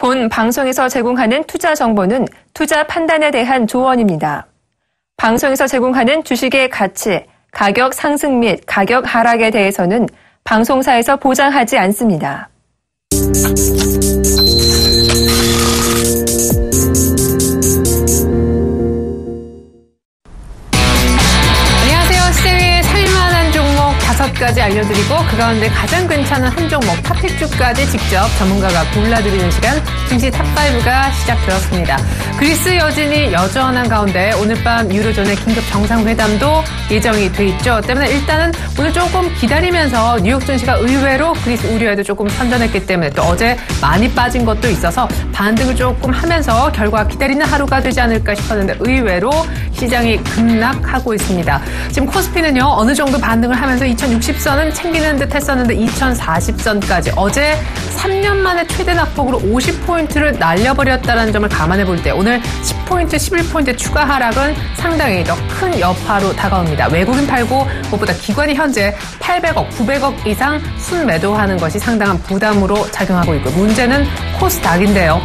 본 방송에서 제공하는 투자 정보는 투자 판단에 대한 조언입니다. 방송에서 제공하는 주식의 가치, 가격 상승 및 가격 하락에 대해서는 방송사에서 보장하지 않습니다. 다섯 가지 알려드리고 그 가운데 가장 괜찮은 한 종목 탑픽주까지 직접 전문가가 골라드리는 시간 증시 탑5가 시작되었습니다. 그리스 여진이 여전한 가운데 오늘 밤 유로존의 긴급 정상회담도 예정이 돼 있죠. 때문에 일단은 오늘 조금 기다리면서 뉴욕 증시가 의외로 그리스 우려에도 조금 선전했기 때문에 또 어제 많이 빠진 것도 있어서 반등을 조금 하면서 결과 기다리는 하루가 되지 않을까 싶었는데 의외로 시장이 급락하고 있습니다. 지금 코스피는요 어느 정도 반등을 하면서 2060선은 챙기는 듯 했었는데 2040선까지 어제 3년 만에 최대 낙폭으로 50포인트를 날려버렸다는 점을 감안해 볼 때 오늘 10포인트, 11포인트 추가 하락은 상당히 더 큰 여파로 다가옵니다. 외국인 팔고 무엇보다 기관이 현재 800억, 900억 이상 순매도하는 것이 상당한 부담으로 작용하고 있고 문제는 코스닥인데요.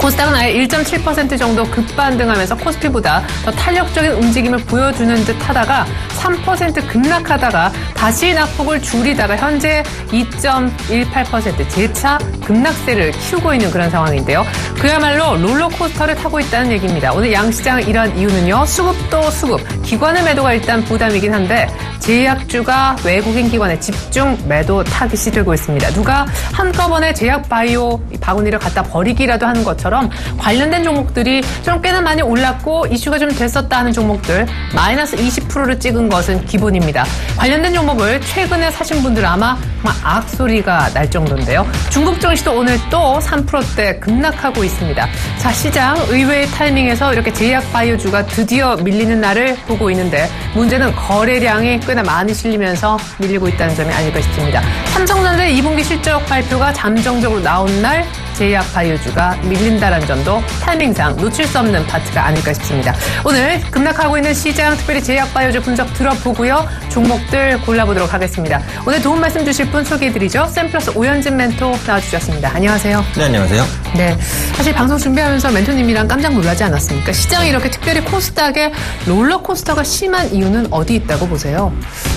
코스닥은 아예 1.7% 정도 급반등하면서 코스피보다 더 탄력적인 움직임을 보여주는 듯 하다가 3% 급락하다가 다시 낙폭을 줄이다가 현재 2.18% 재차 급락세를 키우고 있는 그런 상황인데요. 그야말로 롤러코스터를 타고 있다는 얘기입니다. 오늘 양시장을 이런 이유는요. 수급도 수급, 기관의 매도가 일단 부담이긴 한데 제약주가 외국인 기관의 집중 매도 타깃이 되고 있습니다. 누가 한꺼번에 제약 바이오 바구니를 갖다 버리기라도 하는 것처럼 관련된 종목들이 좀 꽤나 많이 올랐고 이슈가 좀 됐었다 하는 종목들 마이너스 20%를 찍은 것은 기본입니다. 관련된 종목을 최근에 사신 분들 아마 정말 악소리가 날 정도인데요. 중국 증시도 오늘 또 3%대 급락하고 있습니다. 자, 시장 의외의 타이밍에서 이렇게 제약 바이오주가 드디어 밀리는 날을 보고 있는데 문제는 거래량이 꽤나 많이 실리면서 밀리고 있다는 점이 아닐까 싶습니다. 삼성전자의 2분기 실적 발표가 잠정적으로 나온 날 제약 바이오주가 밀린다는 점도 타이밍상 놓칠 수 없는 파트가 아닐까 싶습니다. 오늘 급락하고 있는 시장 특별히 제약 바이오주 분석 들어보고요. 종목들 골라보도록 하겠습니다. 오늘 도움 말씀 주실 분 소개해드리죠. 샘플러스 오현진 멘토 나와주셨습니다. 안녕하세요. 네, 안녕하세요. 네, 사실 방송 준비하면서 멘토님이랑 깜짝 놀라지 않았습니까? 시장이 이렇게 특별히 코스닥에 롤러코스터가 심한 이유는 어디 있다고 보세요?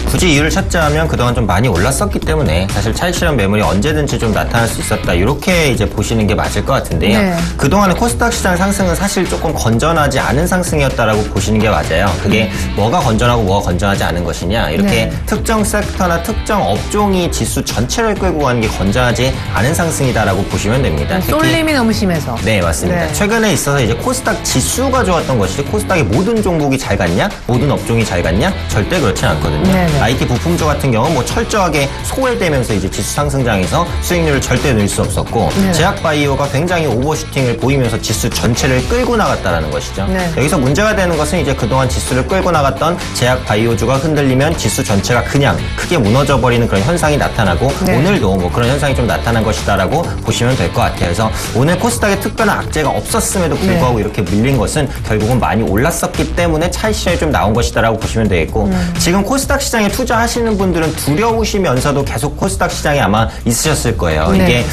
굳이 이유를 찾자면 그동안 좀 많이 올랐었기 때문에 사실 차익 실현 매물이 언제든지 좀 나타날 수 있었다. 이렇게 이제 보시는 게 맞을 것 같은데요. 네. 그동안의 코스닥 시장 상승은 사실 조금 건전하지 않은 상승이었다라고 보시는 게 맞아요. 그게 뭐가 건전하고 뭐가 건전하지 않은 것이냐. 이렇게 특정 섹터나 특정 업종이 지수 전체를 끌고 가는 게 건전하지 않은 상승이다라고 보시면 됩니다. 쏠림이 너무 심해서. 네, 맞습니다. 네. 최근에 있어서 이제 코스닥 지수가 좋았던 것이지 코스닥의 모든 종목이 잘 갔냐? 모든 업종이 잘 갔냐? 절대 그렇지 않거든요. 네네. IT 부품주 같은 경우는 뭐 철저하게 소외되면서 이제 지수 상승장에서 수익률을 절대 늘 수 없었고 네. 제약 바이오가 굉장히 오버슈팅을 보이면서 지수 전체를 끌고 나갔다라는 것이죠. 네. 여기서 문제가 되는 것은 이제 그동안 지수를 끌고 나갔던 제약 바이오주가 흔들리면 지수 전체가 그냥 크게 무너져 버리는 그런 현상이 나타나고 네. 오늘도 뭐 그런 현상이 좀 나타난 것이다라고 보시면 될 것 같아요. 그래서 오늘 코스닥에 특별한 악재가 없었음에도 불구하고 이렇게 밀린 것은 결국은 많이 올랐었기 때문에 차익 실현이 좀 나온 것이다라고 보시면 되겠고 지금 코스닥 시장에 투자하시는 분들은 두려우시면서도 계속 코스닥 시장에 아마 있으셨을 거예요. 네. 이게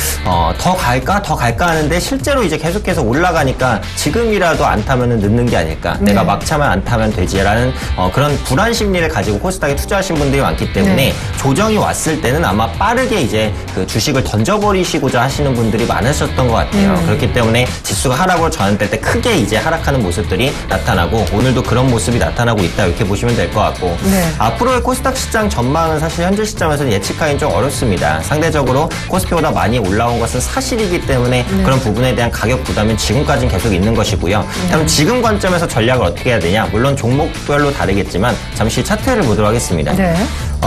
더 갈까 하는데 실제로 이제 계속해서 올라가니까 지금이라도 안 타면은 늦는 게 아닐까. 네. 내가 막차만 안 타면 되지라는 그런 불안 심리를 가지고 코스닥에 투자하신 분들이 많기 때문에 네. 조정이 왔을 때는 아마 빠르게 이제 그 주식을 던져버리시고자 하시는 분들이 많으셨던 것 같아요. 그렇기 때문에 지수가 하락으로 전환될 때 크게 이제 하락하는 모습들이 나타나고 오늘도 그런 모습이 나타나고 있다 이렇게 보시면 될 것 같고 네. 앞으로의 코스닥 시장 전망은 사실 현재 시점에서는 예측하기는 좀 어렵습니다. 상대적으로 코스피보다 많이 올라온 것은 사실이기 때문에 그런 부분에 대한 가격 부담은 지금까지는 계속 있는 것이고요. 그럼 지금 관점에서 전략을 어떻게 해야 되냐? 물론 종목별로 다르겠지만 잠시 차트를 보도록 하겠습니다. 네.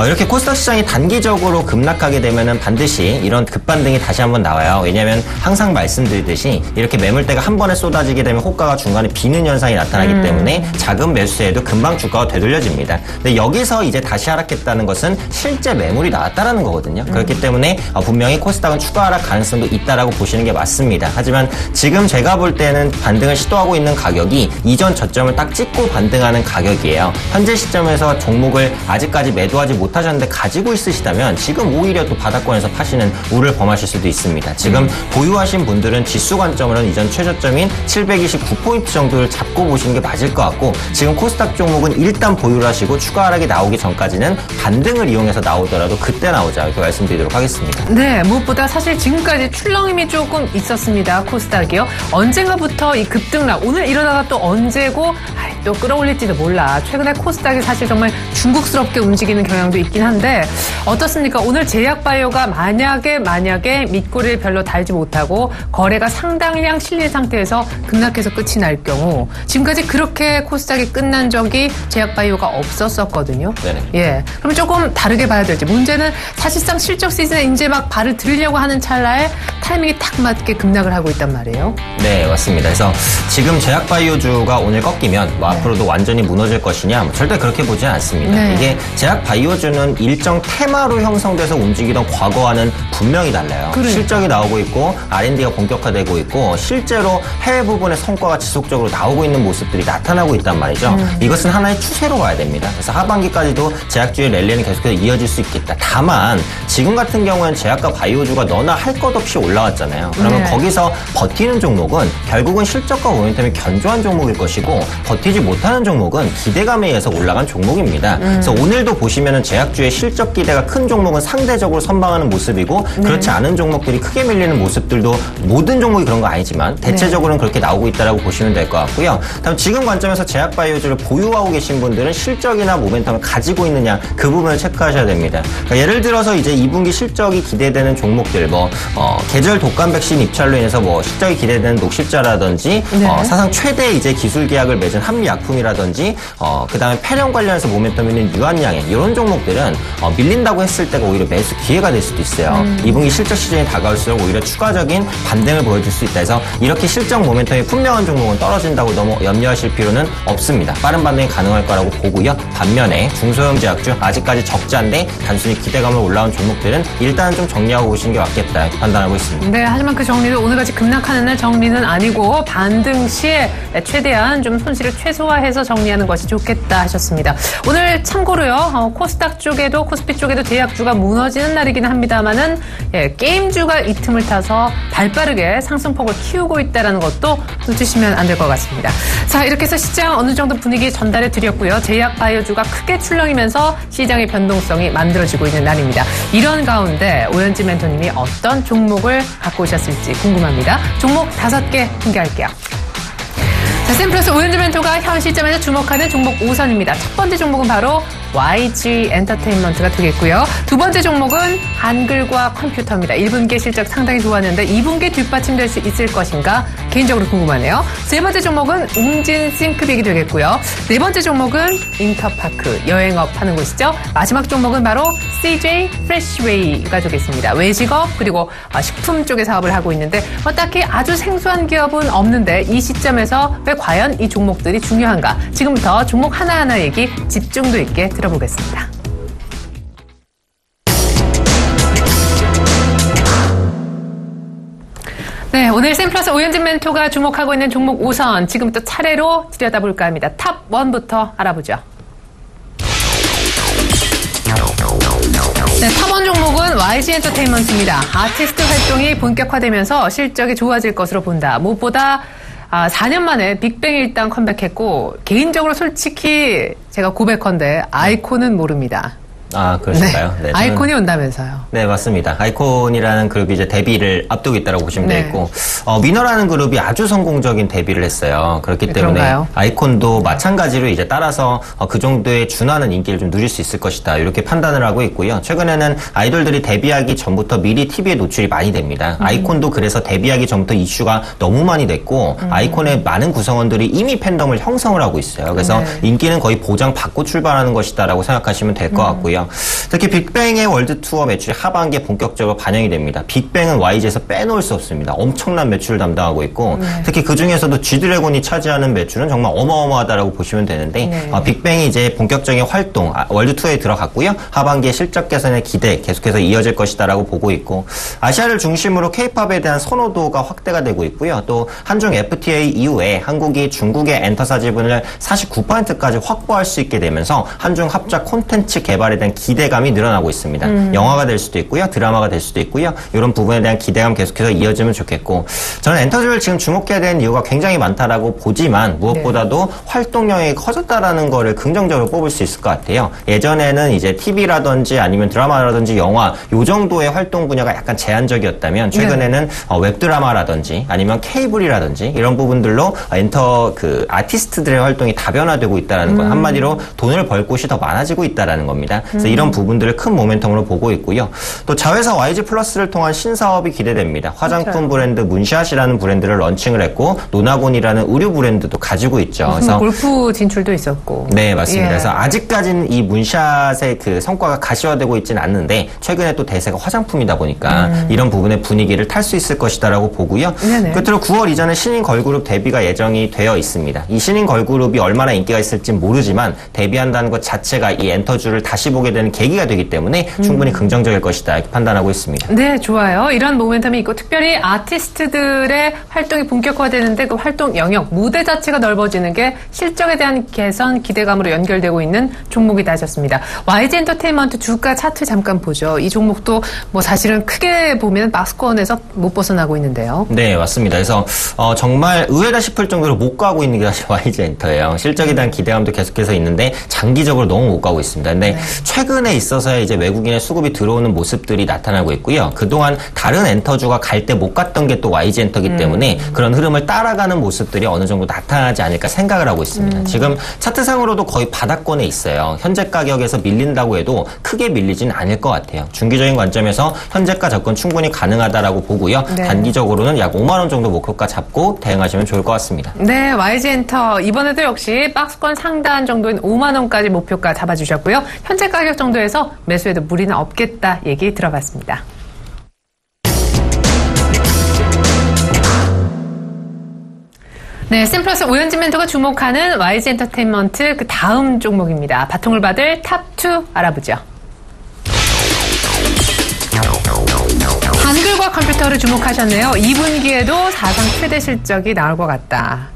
이렇게 코스닥 시장이 단기적으로 급락하게 되면은 반드시 이런 급반등이 다시 한번 나와요. 왜냐하면 항상 말씀드리듯이 이렇게 매물대가 한 번에 쏟아지게 되면 호가가 중간에 비는 현상이 나타나기 때문에 작은 매수에도 금방 주가가 되돌려집니다. 근데 여기서 이제 다시 하락했다는 것은 실제 매물이 나왔다라는 거거든요. 그렇기 때문에 분명히 코스닥은 추가 하락 가능성도 있다라고 보시는 게 맞습니다. 하지만 지금 제가 볼 때는 반등을 시도하고 있는 가격이 이전 저점을 딱 찍고 반등하는 가격이에요. 현재 시점에서 종목을 아직까지 매도하지 못 못하셨는데 가지고 있으시다면 지금 오히려 또 바닥권에서 파시는 우를 범하실 수도 있습니다. 지금 보유하신 분들은 지수 관점으로는 이전 최저점인 729포인트 정도를 잡고 보시는 게 맞을 것 같고 지금 코스닥 종목은 일단 보유를 하시고 추가 하락이 나오기 전까지는 반등을 이용해서 나오더라도 그때 나오자 이렇게 말씀드리도록 하겠습니다. 네, 무엇보다 사실 지금까지 출렁임이 조금 있었습니다. 코스닥이요. 언젠가부터 이 급등락, 오늘 이러다가 또 언제고 또 끌어올릴지도 몰라. 최근에 코스닥이 사실 정말 중국스럽게 움직이는 경향도 있긴 한데 어떻습니까? 오늘 제약바이오가 만약에 밑꼬리를 별로 달지 못하고 거래가 상당량 실린 상태에서 급락해서 끝이 날 경우 지금까지 그렇게 코스닥이 끝난 적이 제약바이오가 없었거든요. 네네. 예, 그럼 조금 다르게 봐야 될지. 문제는 사실상 실적 시즌에 이제 막 발을 들이려고 하는 찰나에 타이밍이 딱 맞게 급락을 하고 있단 말이에요. 네, 맞습니다. 그래서 지금 제약바이오주가 오늘 꺾이면 뭐 앞으로도 완전히 무너질 것이냐? 뭐 절대 그렇게 보지 않습니다. 네. 이게 제약바이오주는 일정 테마로 형성돼서 움직이던 과거와는 분명히 달라요. 그러니까. 실적이 나오고 있고 R&D가 본격화되고 있고 실제로 해외 부분의 성과가 지속적으로 나오고 있는 모습들이 나타나고 있단 말이죠. 이것은 하나의 추세로 봐야 됩니다. 그래서 하반기까지도 제약주의 랠리는 계속해서 이어질 수 있겠다. 다만 지금 같은 경우에는 제약과 바이오주가 너나 할 것 없이 올라왔잖아요. 그러면 네. 거기서 버티는 종목은 결국은 실적과 모멘텀이 견조한 종목일 것이고 버티지 못하는 종목은 기대감에 의해서 올라간 종목입니다. 그래서 오늘도 보시면은 제약주의 실적 기대가 큰 종목은 상대적으로 선방하는 모습이고 그렇지 않은 종목들이 크게 밀리는 모습들도 모든 종목이 그런 거 아니지만 대체적으로는 그렇게 나오고 있다라고 보시면 될 것 같고요. 다음 지금 관점에서 제약바이오주를 보유하고 계신 분들은 실적이나 모멘텀을 가지고 있느냐 그 부분을 체크하셔야 됩니다. 그러니까 예를 들어서 이제 2분기 실적이 기대되는 종목들 계절 독감 백신 입찰로 인해서 실적이 기대되는 녹십자라든지 사상 최대 이제 기술 계약을 맺은 한미약품이라든지 그다음에 폐렴 관련해서 모멘텀 있는 유한양행 이런 종목들은 밀린다고 했을 때가 오히려 매수 기회가 될 수도 있어요. 2분기 실적 시즌이 다가올수록 오히려 추가적인 반등을 보여줄 수 있다 해서 이렇게 실적 모멘텀이 분명한 종목은 떨어진다고 너무 염려하실 필요는 없습니다. 빠른 반등이 가능할 거라고 보고요. 반면에 중소형 제약주 아직까지 적자인데 단순히 기대감으로 올라온 종목들은 일단은 좀 정리하고 보시는 게 맞겠다 이렇게 판단하고 있습니다. 네, 하지만 그 정리도 오늘같이 급락하는 날 정리는 아니고 반등 시에 최대한 좀 손실을 최소화해서 정리하는 것이 좋겠다 하셨습니다. 오늘 참고로요, 코스닥 쪽에도 코스피 쪽에도 제약주가 무너지는 날이기는 합니다만은 게임주가 이 틈을 타서 발빠르게 상승폭을 키우고 있다는 것도 놓치시면 안 될 것 같습니다. 자, 이렇게 해서 시장 어느 정도 분위기 전달해 드렸고요. 제약바이오주가 크게 출렁이면서 시장의 변동성이 만들어지고 있는 날입니다. 이런 가운데 오현지 멘토님이 어떤 종목을 갖고 오셨을지 궁금합니다. 종목 5개 공개할게요. 자, 샘플러스 오현지 멘토가 현 시점에서 주목하는 종목 5선입니다. 첫 번째 종목은 바로 YG 엔터테인먼트가 되겠고요. 두 번째 종목은 한글과 컴퓨터입니다. 1분기 실적 상당히 좋았는데 2분기 뒷받침될 수 있을 것인가 개인적으로 궁금하네요. 세 번째 종목은 웅진 싱크빅이 되겠고요. 네 번째 종목은 인터파크 여행업 하는 곳이죠. 마지막 종목은 바로 CJ 프레시웨이가 되겠습니다. 외식업 그리고 식품 쪽의 사업을 하고 있는데 딱히 아주 생소한 기업은 없는데 이 시점에서 왜 과연 이 종목들이 중요한가? 지금부터 종목 하나하나 얘기 집중도 있게 들어보겠습니다. 네, 오늘 샘플러스 오현진 멘토가 주목하고 있는 종목 5선 지금부터 차례로 들여다볼까 합니다. 탑 1부터 알아보죠. 네, 탑 1 종목은 YG 엔터테인먼트입니다. 아티스트 활동이 본격화되면서 실적이 좋아질 것으로 본다. 무엇보다 4년 만에 빅뱅이 일단 컴백했고 개인적으로 솔직히 제가 고백컨대 아이콘은 모릅니다. 아, 그러실까요? 네, 아이콘이 온다면서요. 네, 맞습니다. 아이콘이라는 그룹이 이제 데뷔를 앞두고 있다고 보시면 네. 되겠고, 위너라는 그룹이 아주 성공적인 데뷔를 했어요. 그렇기 때문에 그런가요? 아이콘도 마찬가지로 이제 따라서 그 정도의 준하는 인기를 좀 누릴 수 있을 것이다. 이렇게 판단을 하고 있고요. 최근에는 아이돌들이 데뷔하기 전부터 미리 TV에 노출이 많이 됩니다. 아이콘도 그래서 데뷔하기 전부터 이슈가 너무 많이 됐고, 아이콘의 많은 구성원들이 이미 팬덤을 형성을 하고 있어요. 그래서 인기는 거의 보장받고 출발하는 것이다라고 생각하시면 될 것 같고요. 특히 빅뱅의 월드 투어 매출이 하반기에 본격적으로 반영이 됩니다. 빅뱅은 YG에서 빼놓을 수 없습니다. 엄청난 매출을 담당하고 있고 특히 그 중에서도 G드래곤이 차지하는 매출은 정말 어마어마하다라고 보시면 되는데 빅뱅이 이제 본격적인 활동 월드2에 들어갔고요. 하반기에 실적 개선의 기대 계속해서 이어질 것이다라고 보고 있고 아시아를 중심으로 K-팝에 대한 선호도가 확대가 되고 있고요. 또 한중 FTA 이후에 한국이 중국의 엔터사 지분을 49%까지 확보할 수 있게 되면서 한중 합작 콘텐츠 개발에 대한 기대감이 늘어나고 있습니다. 영화가 될 수도 있고요. 드라마가 될 수도 있고요. 이런 부분에 대한 기대감 계속해서 이어지면 좋겠고 저는 엔터주를 지금 주목해야 되는 이유가 굉장히 많다라고 보지만 무엇보다도 활동 영역이 커졌다라는 거를 긍정적으로 뽑을 수 있을 것 같아요. 예전에는 이제 TV라든지 아니면 드라마라든지 영화 요 정도의 활동 분야가 약간 제한적이었다면 최근에는 웹드라마라든지 아니면 케이블이라든지 이런 부분들로 엔터 그 아티스트들의 활동이 다변화되고 있다는 건 한마디로 돈을 벌 곳이 더 많아지고 있다는 겁니다. 그래서 이런 부분들을 큰 모멘텀으로 보고 있고요. 또 자회사 YG 플러스를 통한 신사업이 기대됩니다. 화장품 브랜드 문샷이라는 브랜드를 런칭을 했고 노나곤이라는 의류 브랜드도 가지고 있죠. 그래서 골프 진출도 있었고. 네, 맞습니다. 그래서 아직까지는 이 문샷의 그 성과가 가시화되고 있지는 않는데 최근에 또 대세가 화장품이다 보니까 이런 부분의 분위기를 탈 수 있을 것이다라고 보고요. 끝으로 9월 이전에 신인 걸그룹 데뷔가 예정이 되어 있습니다. 이 신인 걸그룹이 얼마나 인기가 있을진 모르지만 데뷔한다는 것 자체가 이 엔터주를 다시 보게 되는 계기가 되기 때문에 충분히 긍정적일 것이다 이렇게 판단하고 있습니다. 네, 좋아요. 이런 모멘텀이 있고 특별히 아티스트들의 활동이 본격화되는데 그 활동 영역, 무대 자체가 넓어지는 게 실적에 대한 개선, 기대감으로 연결되고 있는 종목이다 하셨습니다. YG 엔터테인먼트 주가 차트 잠깐 보죠. 이 종목도 뭐 사실은 크게 보면 박스권에서 못 벗어나고 있는데요. 네, 맞습니다. 그래서 정말 의외다 싶을 정도로 못 가고 있는 게 사실 YG 엔터예요. 실적에 대한 기대감도 계속해서 있는데 장기적으로 너무 못 가고 있습니다. 근데 최근에 있어서야 이제 외국인의 수급이 들어오는 모습들이 나타나고 있고요. 그동안 다른 엔터주가 갈 때 못 갔던 게 또 YG 엔터기 때문에 그런 흐름을 따라가는 모습들이 어느 정도 나타나지 않을까 생각을 하고 있습니다. 지금 차트상으로도 거의 바닥권에 있어요. 현재 가격에서 밀린다고 해도 크게 밀리진 않을 것 같아요. 중기적인 관점에서 현재가 접근 충분히 가능하다라고 보고요. 단기적으로는 약 5만 원 정도 목표가 잡고 대응하시면 좋을 것 같습니다. 네, YG 엔터 이번에도 역시 박스권 상단 정도인 5만 원까지 목표가 잡아주셨고요. 현재 가격 정도에서 매수해도 무리는 없겠다 얘기 들어봤습니다. 네, 샘플러스 오현진 멘토가 주목하는 YG 엔터테인먼트 그 다음 종목입니다. 바통을 받을 탑2 알아보죠. 한글과 컴퓨터를 주목하셨네요. 2분기에도 사상 최대 실적이 나올 것 같다.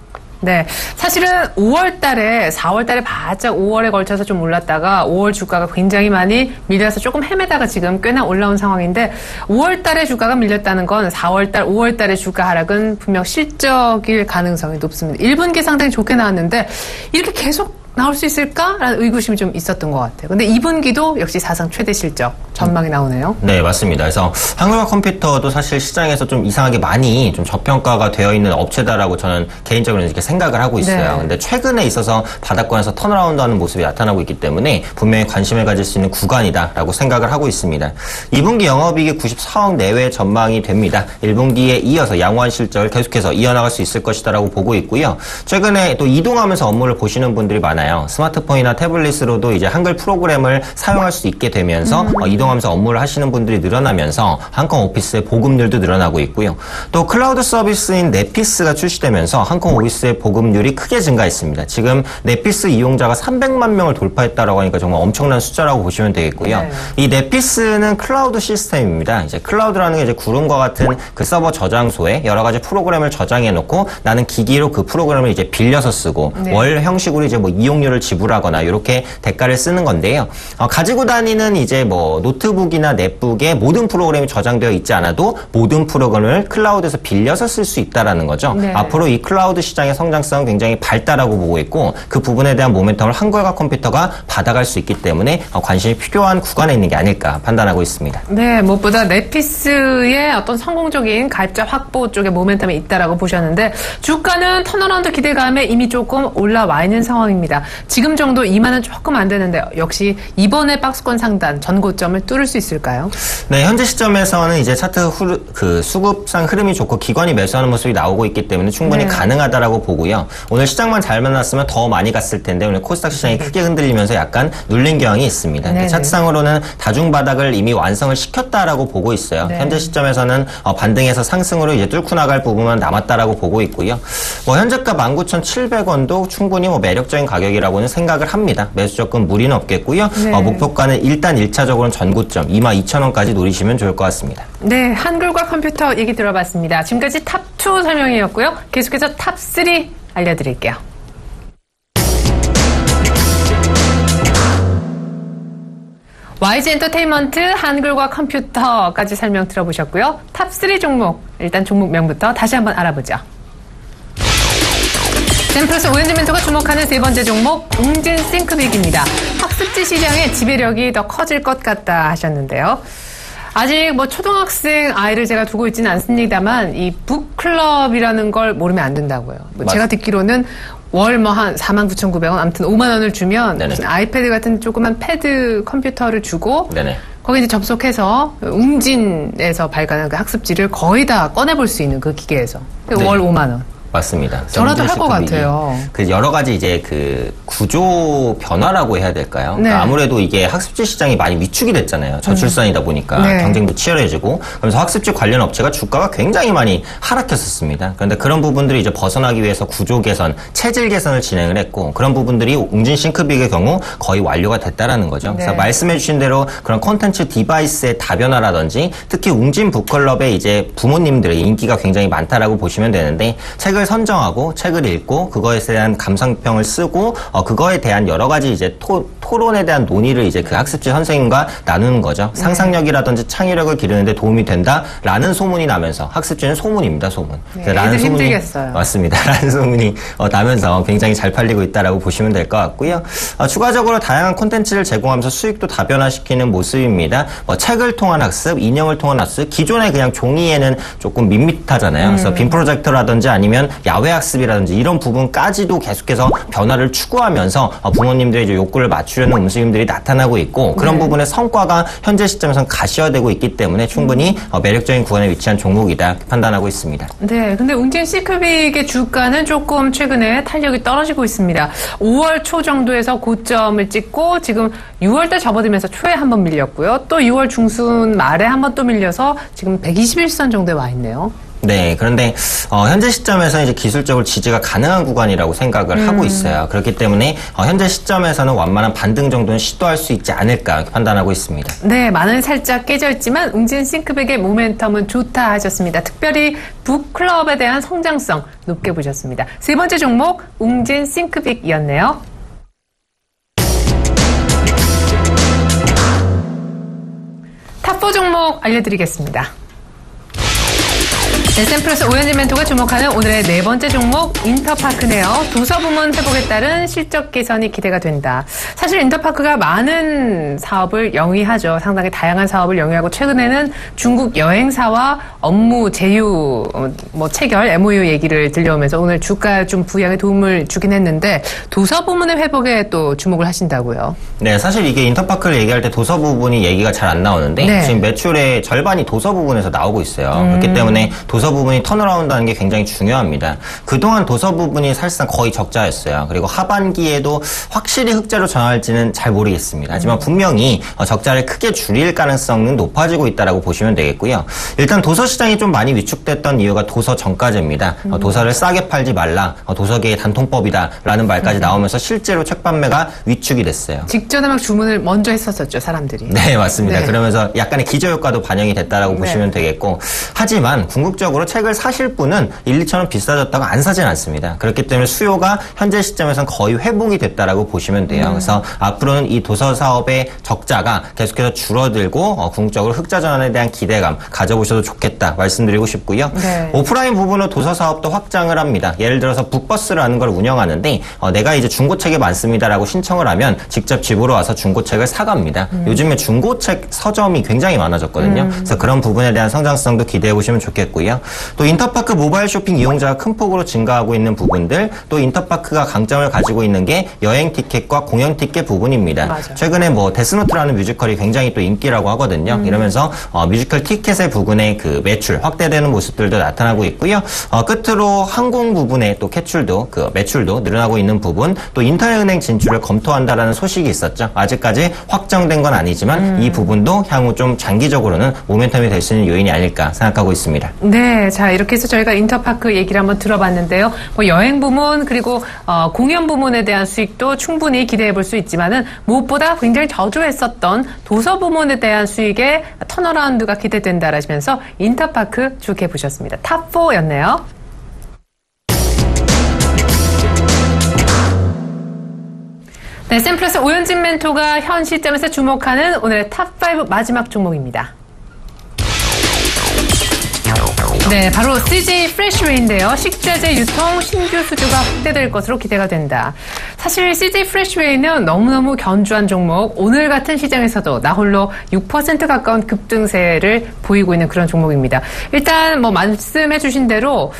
네. 사실은 5월 달에, 4월 달에 바짝 5월에 걸쳐서 좀 올랐다가 5월 주가가 굉장히 많이 밀려서 조금 헤매다가 지금 꽤나 올라온 상황인데 5월 달에 주가가 밀렸다는 건 4월 달, 5월 달에 주가 하락은 분명 실적일 가능성이 높습니다. 1분기 상당히 좋게 나왔는데 이렇게 계속 나올 수 있을까라는 의구심이 좀 있었던 것 같아요. 근데 2분기도 역시 사상 최대 실적 전망이 나오네요. 네, 맞습니다. 그래서 한글과 컴퓨터도 사실 시장에서 좀 이상하게 많이 좀 저평가가 되어 있는 업체다라고 저는 개인적으로 이렇게 생각을 하고 있어요. 근데 최근에 있어서 바닥권에서 턴어라운드하는 모습이 나타나고 있기 때문에 분명히 관심을 가질 수 있는 구간이다라고 생각을 하고 있습니다. 2분기 영업이익이 94억 내외 전망이 됩니다. 1분기에 이어서 양호한 실적을 계속해서 이어나갈 수 있을 것이다라고 보고 있고요. 최근에 또 이동하면서 업무를 보시는 분들이 많아요. 스마트폰이나 태블릿으로도 이제 한글 프로그램을 사용할 수 있게 되면서 이동하면서 업무를 하시는 분들이 늘어나면서 한컴 오피스의 보급률도 늘어나고 있고요. 또 클라우드 서비스인 넷피스가 출시되면서 한컴 오피스의 보급률이 크게 증가했습니다. 지금 넷피스 이용자가 300만 명을 돌파했다라고 하니까 정말 엄청난 숫자라고 보시면 되겠고요. 이 넷피스는 클라우드 시스템입니다. 이제 클라우드라는 게 이제 구름과 같은 그 서버 저장소에 여러 가지 프로그램을 저장해 놓고 나는 기기로 그 프로그램을 이제 빌려서 쓰고 월 형식으로 이제 뭐 이용료를 지불하거나 이렇게 대가를 쓰는 건데요. 가지고 다니는 이제 뭐 노트북이나 넷북에 모든 프로그램이 저장되어 있지 않아도 모든 프로그램을 클라우드에서 빌려서 쓸 수 있다라는 거죠. 앞으로 이 클라우드 시장의 성장성은 굉장히 밝다라고 보고 있고 그 부분에 대한 모멘텀을 한글과 컴퓨터가 받아갈 수 있기 때문에 관심이 필요한 구간에 있는 게 아닐까 판단하고 있습니다. 네, 무엇보다 넷피스의 어떤 성공적인 가입자 확보 쪽에 모멘텀이 있다라고 보셨는데 주가는 턴어라운드 기대감에 이미 조금 올라와 있는 상황입니다. 지금 정도 2만 원 조금 안 되는데 역시 이번에 박스권 상단 전고점을 시장을 뚫을 수 있을까요? 네, 현재 시점에서는 이제 차트 수급상 흐름이 좋고 기관이 매수하는 모습이 나오고 있기 때문에 충분히 가능하다라고 보고요. 오늘 시장만 잘 만났으면 더 많이 갔을 텐데 오늘 코스닥 시장이 크게 흔들리면서 약간 눌린 경향이 있습니다. 차트상으로는 다중바닥을 이미 완성을 시켰다라고 보고 있어요. 현재 시점에서는 반등해서 상승으로 이제 뚫고 나갈 부분만 남았다라고 보고 있고요. 현재가 19,700원도 충분히 매력적인 가격이라고는 생각을 합니다. 매수 조건 무리는 없겠고요. 목표가는 일단 1차적으로는 전고점 22,000원까지 노리시면 좋을 것 같습니다. 네, 한글과 컴퓨터 얘기 들어봤습니다. 지금까지 탑2 설명이었고요. 계속해서 탑3 알려드릴게요. YG 엔터테인먼트, 한글과 컴퓨터까지 설명 들어보셨고요. 탑3 종목, 일단 종목명부터 다시 한번 알아보죠. 샘플러스 오현지 멘토가 주목하는 세 번째 종목, 웅진 싱크빅입니다. 학습지 시장의 지배력이 더 커질 것 같다 하셨는데요. 아직 초등학생 아이를 제가 두고 있지는 않습니다만, 이 북클럽이라는 걸 모르면 안 된다고요. 제가 듣기로는 월 한 49,900원, 아무튼 5만원을 주면 무슨 아이패드 같은 조그만 패드 컴퓨터를 주고, 거기 이제 접속해서 웅진에서 발간한 그 학습지를 거의 다 꺼내볼 수 있는 그 기계에서. 월 5만원. 맞습니다. 저라도 할 것 같아요. 여러 가지 이제 구조 변화라고 해야 될까요? 그러니까 아무래도 이게 학습지 시장이 많이 위축이 됐잖아요. 저출산이다 보니까 경쟁도 치열해지고, 그러면서 학습지 관련 업체가 주가가 굉장히 많이 하락했었습니다. 그런데 그런 부분들이 이제 벗어나기 위해서 구조 개선, 체질 개선을 진행을 했고, 그런 부분들이 웅진 싱크빅의 경우 거의 완료가 됐다라는 거죠. 그래서 말씀해주신 대로 그런 콘텐츠 디바이스의 다변화라든지, 특히 웅진 북클럽의 이제 부모님들의 인기가 굉장히 많다라고 보시면 되는데, 책을 선정하고 책을 읽고 그거에 대한 감상평을 쓰고 그거에 대한 여러 가지 이제 토론에 대한 논의를 이제 그 학습지 선생님과 나누는 거죠. 상상력이라든지 창의력을 기르는데 도움이 된다라는 소문이 나면서, 학습지는 소문입니다, 소문. 라는 소문이 힘들겠어요. 맞습니다. 라는 소문이 나면서 굉장히 잘 팔리고 있다라고 보시면 될 것 같고요. 추가적으로 다양한 콘텐츠를 제공하면서 수익도 다변화시키는 모습입니다. 책을 통한 학습, 인형을 통한 학습, 기존에 그냥 종이에는 조금 밋밋하잖아요. 그래서 빔 프로젝터라든지 아니면 야외 학습이라든지 이런 부분까지도 계속해서 변화를 추구하면서 부모님들의 이제 욕구를 맞추려는 움직임들이 나타나고 있고, 그런 부분의 성과가 현재 시점에서는 가시화되고 있기 때문에 충분히 매력적인 구간에 위치한 종목이다 판단하고 있습니다. 네, 근데 웅진 싱크빅의 주가는 조금 최근에 탄력이 떨어지고 있습니다. 5월 초 정도에서 고점을 찍고 지금 6월달 접어들면서 초에 한번 밀렸고요. 또 6월 중순 말에 한번 또 밀려서 지금 121선 정도에 와 있네요. 네, 그런데 현재 시점에서 이제 기술적으로 지지가 가능한 구간이라고 생각을 하고 있어요. 그렇기 때문에 현재 시점에서는 완만한 반등 정도는 시도할 수 있지 않을까 이렇게 판단하고 있습니다. 네, 많은 살짝 깨져 있지만 웅진 싱크빅의 모멘텀은 좋다 하셨습니다. 특별히 북클럽에 대한 성장성 높게 보셨습니다. 세 번째 종목 웅진 싱크빅이었네요. 탑4 종목 알려드리겠습니다. 샘플러스 오현진 멘토가 주목하는 오늘의 네 번째 종목 인터파크네요. 도서 부문 회복에 따른 실적 개선이 기대가 된다. 사실 인터파크가 많은 사업을 영위하죠. 상당히 다양한 사업을 영위하고 최근에는 중국 여행사와 업무 제휴 체결 MOU 얘기를 들려오면서 오늘 주가 좀 부양에 도움을 주긴 했는데 도서 부문의 회복에 또 주목을 하신다고요. 네, 사실 이게 인터파크를 얘기할 때 도서 부분이 얘기가 잘 안 나오는데 지금 매출의 절반이 도서 부분에서 나오고 있어요. 그렇기 때문에 도서 부분이 턴어라운드하는 게 굉장히 중요합니다. 그동안 도서 부분이 사실상 거의 적자였어요. 그리고 하반기에도 확실히 흑자로 전환할지는 잘 모르겠습니다. 하지만 분명히 적자를 크게 줄일 가능성은 높아지고 있다고 보시면 되겠고요. 일단 도서 시장이 좀 많이 위축됐던 이유가 도서 정가제입니다. 도서를 싸게 팔지 말라, 도서계의 단통법이다라는 말까지 나오면서 실제로 책 판매가 위축이 됐어요. 직전에 막 주문을 먼저 했었죠, 사람들이. 네, 맞습니다. 그러면서 약간의 기저효과도 반영이 됐다고 보시면 되겠고, 하지만 궁극적으로 책을 사실 분은 1, 2천 원 비싸졌다고 안 사진 않습니다. 그렇기 때문에 수요가 현재 시점에서는 거의 회복이 됐다라고 보시면 돼요. 그래서 앞으로는 이 도서 사업의 적자가 계속해서 줄어들고 궁극적으로 흑자 전환에 대한 기대감 가져보셔도 좋겠다 말씀드리고 싶고요. 오프라인 부분으로 도서 사업도 확장을 합니다. 예를 들어서 북버스라는 걸 운영하는데 내가 이제 중고책이 많습니다라고 신청을 하면 직접 집으로 와서 중고책을 사갑니다. 요즘에 중고책 서점이 굉장히 많아졌거든요. 그래서 그런 부분에 대한 성장성도 기대해 보시면 좋겠고요. 또 인터파크 모바일 쇼핑 이용자가 큰 폭으로 증가하고 있는 부분들, 또 인터파크가 강점을 가지고 있는 게 여행 티켓과 공연 티켓 부분입니다. 맞아. 최근에 뭐 데스노트라는 뮤지컬이 굉장히 또 인기라고 하거든요. 이러면서 뮤지컬 티켓의 부분의 그 매출 확대되는 모습들도 나타나고 있고요. 끝으로 항공 부분의 또 매출도 늘어나고 있는 부분, 또 인터넷은행 진출을 검토한다라는 소식이 있었죠. 아직까지 확정된 건 아니지만 이 부분도 향후 좀 장기적으로는 모멘텀이 될 수 있는 요인이 아닐까 생각하고 있습니다. 네, 자 이렇게 해서 저희가 인터파크 얘기를 한번 들어봤는데요. 뭐 여행 부문 그리고 공연 부문에 대한 수익도 충분히 기대해 볼 수 있지만은 무엇보다 굉장히 저조했었던 도서 부문에 대한 수익의 턴어라운드가 기대된다라시면서 인터파크 주목해 보셨습니다. 탑 4였네요. 네, 샘플러스 오현진 멘토가 현 시점에서 주목하는 오늘의 탑5 마지막 종목입니다. 네, 바로 CJ 프레시웨이인데요. 식자재 유통 신규 수주가 확대될 것으로 기대가 된다. 사실 CJ 프레시웨이는 너무너무 견주한 종목, 오늘 같은 시장에서도 나홀로 6% 가까운 급등세를 보이고 있는 그런 종목입니다. 일단 뭐 말씀해 주신 대로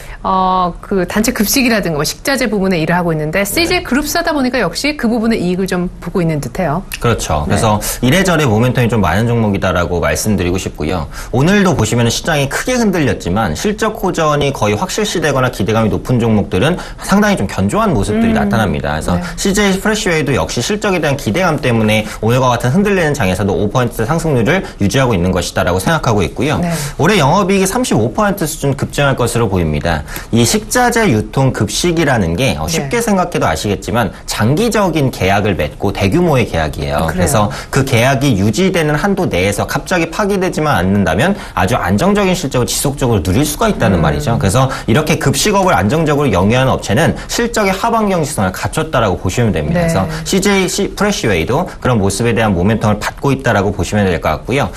그 단체 급식이라든가 뭐 식자재 부분에 일을 하고 있는데 CJ 그룹사다 보니까 역시 그 부분의 이익을 좀 보고 있는 듯해요. 그렇죠. 그래서 이래저래 모멘텀이 좀 많은 종목이다라고 말씀드리고 싶고요. 오늘도 보시면 시장이 크게 흔들렸지만 실적 호전이 거의 확실시되거나 기대감이 높은 종목들은 상당히 좀 견조한 모습들이 나타납니다. 그래서 CJ 프레시웨이도 역시 실적에 대한 기대감 때문에 오늘과 같은 흔들리는 장에서도 5% 상승률을 유지하고 있는 것이다라고 생각하고 있고요. 네. 올해 영업이익이 35% 수준 급증할 것으로 보입니다. 이 식자재 유통 급식이라는 게 쉽게 생각해도 아시겠지만 장기적인 계약을 맺고 대규모의 계약이에요. 그래서 그 계약이 유지되는 한도 내에서 갑자기 파기되지만 않는다면 아주 안정적인 실적을 지속적으로 누릴 수가 있다는 말이죠. 그래서 이렇게 급식업을 안정적으로 영위하는 업체는 실적의 하방 경직성을 갖췄다라고 보시면 됩니다. 네. 그래서 CJ 프레시웨이도 그런 모습에 대한 모멘텀을 받고 있다라고 보시면 될 것 같고요.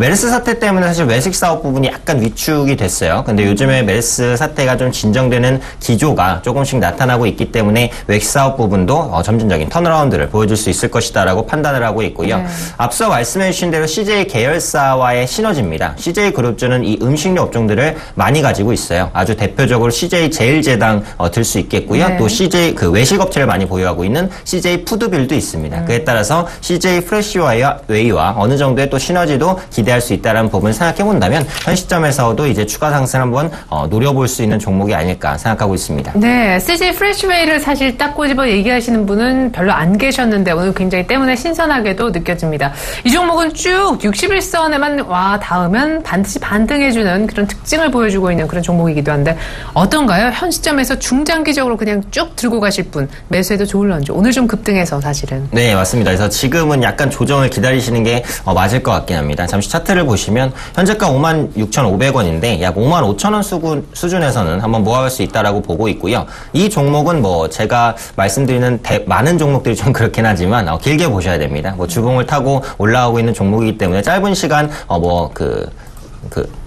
메르스 사태 때문에 사실 외식 사업 부분이 약간 위축이 됐어요. 근데 요즘에 메르스 사태가 좀 진정되는 기조가 조금씩 나타나고 있기 때문에 외식 사업 부분도 점진적인 턴어라운드를 보여줄 수 있을 것이다라고 판단을 하고 있고요. 네. 앞서 말씀해 주신 대로 CJ 계열사와의 시너지입니다. CJ 그룹주는 이 음식료 업종들을 많이 가지고 있어요. 아주 대표적으로 CJ 제일제당 들 수 있겠고요. 네. 또 CJ 그 외식 업체를 많이 보유하고 있는 CJ 푸드빌도 있습니다. 그에 따라서 CJ 프레시웨이와 어느 정도의 또 시너지도 기대할 수 있다는 부분을 생각해 본다면 현 시점에서도 이제 추가 상승을 한번 노려볼 수 있는 종목이 아닐까 생각하고 있습니다. 네, CJ 프레시웨이를 사실 딱 꼬집어 얘기하시는 분은 별로 안 계셨는데 오늘 굉장히 때문에 신선하게도 느껴집니다. 이 종목은 쭉 61선에만 와 닿으면 반드시 반등해주는 그런 특징을 보여주고 있는 그런 종목이기도 한데 어떤가요? 현 시점에서 중장기적으로 그냥 쭉 들고 가실 분, 매수해도 좋을런지 오늘 좀 급등해서 사실은. 네, 맞습니다. 그래서 지금은 약간 조정을 기다리시는 게 맞을 것 같긴 합니다. 잠시 차트를 보시면 현재가 56,500원인데 약 55,000원 수준에서는 한번 모아갈 수 있다라고 보고 있고요. 이 종목은 뭐 제가 말씀드리는 많은 종목들이 좀 그렇긴 하지만 길게 보셔야 됩니다. 뭐 주봉을 타고 올라오고 있는 종목이기 때문에 짧은 시간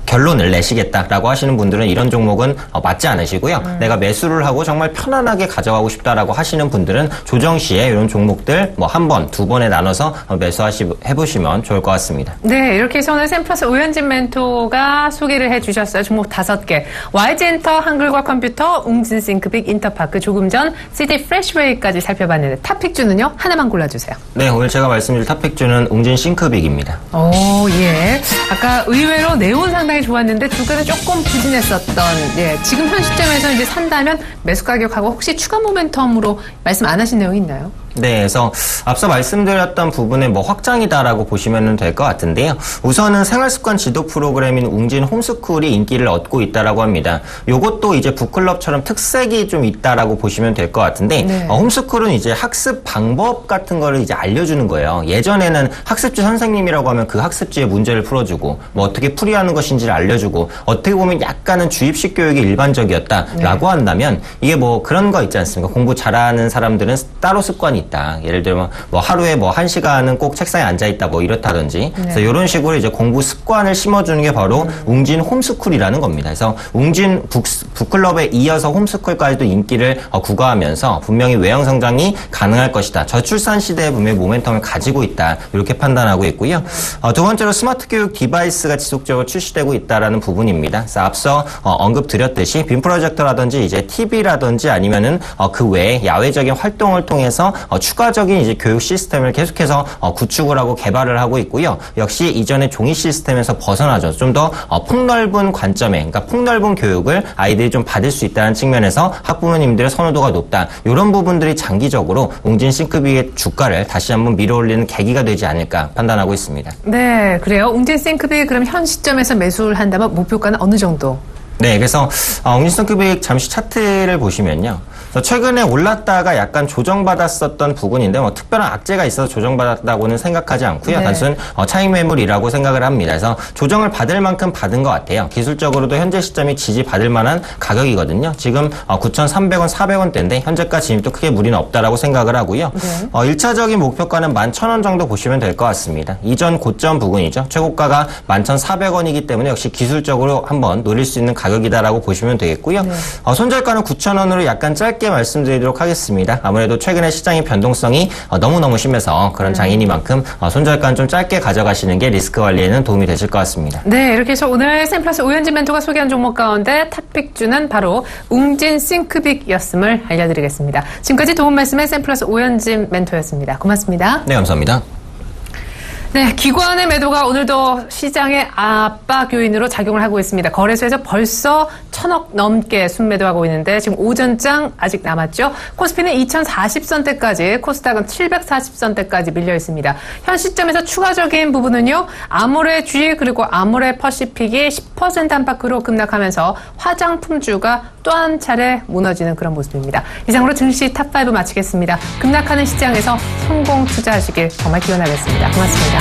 결론을 내시겠다라고 하시는 분들은 이런 종목은 맞지 않으시고요. 내가 매수를 하고 정말 편안하게 가져가고 싶다라고 하시는 분들은 조정 시에 이런 종목들 뭐 한 번, 두 번에 나눠서 해보시면 좋을 것 같습니다. 네, 이렇게 해서 오늘 샘플러스 오현진 멘토가 소개를 해주셨어요. 종목 5개. YG엔터, 한글과 컴퓨터, 웅진 싱크빅, 인터파크, 조금 전 CJ 프레시웨이까지 살펴봤는데 탑픽주는요? 하나만 골라주세요. 네, 오늘 제가 말씀드릴 탑픽주는 웅진 싱크빅입니다. 오, 예. 아까 의외로 네온 상당히 좋았는데 주가는 조금 부진했었던, 지금 현 시점에서 이제 산다면 매수 가격하고 혹시 추가 모멘텀으로 말씀 안 하신 내용이 있나요? 네, 그래서 앞서 말씀드렸던 부분에 뭐 확장이다라고 보시면 될 것 같은데요. 우선은 생활습관 지도 프로그램인 웅진 홈스쿨이 인기를 얻고 있다라고 합니다. 요것도 이제 북클럽처럼 특색이 좀 있다라고 보시면 될 것 같은데, 네. 홈스쿨은 이제 학습 방법 같은 거를 이제 알려주는 거예요. 예전에는 학습지 선생님이라고 하면 그 학습지의 문제를 풀어주고, 뭐 어떻게 풀이하는 것인지를 알려주고, 어떻게 보면 약간은 주입식 교육이 일반적이었다라고 한다면, 이게 뭐 그런 거 있지 않습니까? 공부 잘하는 사람들은 따로 습관이 있다. 예를 들면 뭐 하루에 뭐 1시간은 꼭 책상에 앉아 있다 뭐 이렇다든지. 그래서 이런 식으로 이제 공부 습관을 심어주는 게 바로 웅진 홈스쿨이라는 겁니다. 그래서 웅진 북클럽에 이어서 홈스쿨까지도 인기를 구가하면서 분명히 외형 성장이 가능할 것이다. 저출산 시대에 분명히 모멘텀을 가지고 있다. 이렇게 판단하고 있고요. 두 번째로 스마트 교육 디바이스가 지속적으로 출시되고 있다라는 부분입니다. 그래서 앞서 언급드렸듯이 빔 프로젝터라든지 이제 TV라든지 아니면은 그 외에 야외적인 활동을 통해서 추가적인 이제 교육 시스템을 계속해서 구축을 하고 개발을 하고 있고요. 역시 이전의 종이 시스템에서 벗어나죠. 좀 더 폭넓은 관점에, 그러니까 폭넓은 교육을 아이들이 좀 받을 수 있다는 측면에서 학부모님들의 선호도가 높다. 이런 부분들이 장기적으로 웅진 싱크빅의 주가를 다시 한번 밀어올리는 계기가 되지 않을까 판단하고 있습니다. 네, 그래요. 웅진 싱크빅 그럼 현 시점에서 매수를 한다면 목표가는 어느 정도? 네, 그래서 웅진 싱크빅 잠시 차트를 보시면요. 최근에 올랐다가 약간 조정받았었던 부분인데 뭐 특별한 악재가 있어서 조정받았다고는 생각하지 않고요. 네. 단순 차익 매물이라고 생각을 합니다. 그래서 조정을 받을 만큼 받은 것 같아요. 기술적으로도 현재 시점이 지지받을 만한 가격이거든요. 지금 9,300원, 400원대인데 현재가 진입도 크게 무리는 없다라고 생각을 하고요. 네. 1차적인 목표가는 11,000원 정도 보시면 될 것 같습니다. 이전 고점 부분이죠. 최고가가 11,400원이기 때문에 역시 기술적으로 한번 노릴 수 있는 가격이다라고 보시면 되겠고요. 네. 손절가는 9,000원으로 약간 짧게 말씀드리도록 하겠습니다. 아무래도 최근에 시장의 변동성이 너무너무 심해서 그런 장이니만큼 손절가는 좀 짧게 가져가시는 게 리스크 관리에는 도움이 되실 것 같습니다. 네, 이렇게 해서 오늘 샘플러스 오현진 멘토가 소개한 종목 가운데 탑픽주는 바로 웅진 싱크빅이었음을 알려드리겠습니다. 지금까지 도움 말씀의 샘플러스 오현진 멘토였습니다. 고맙습니다. 네, 감사합니다. 네, 기관의 매도가 오늘도 시장의 압박 요인으로 작용을 하고 있습니다. 거래소에서 벌써 1,000억 넘게 순매도하고 있는데 지금 오전장 아직 남았죠. 코스피는 2,040선대까지, 코스닥은 740선대까지 밀려 있습니다. 현 시점에서 추가적인 부분은요. 아모레 그리고 아모레 퍼시픽이 10% 안팎으로 급락하면서 화장품주가 또 한 차례 무너지는 그런 모습입니다. 이상으로 증시 탑5 마치겠습니다. 급락하는 시장에서 성공 투자하시길 정말 기원하겠습니다. 고맙습니다.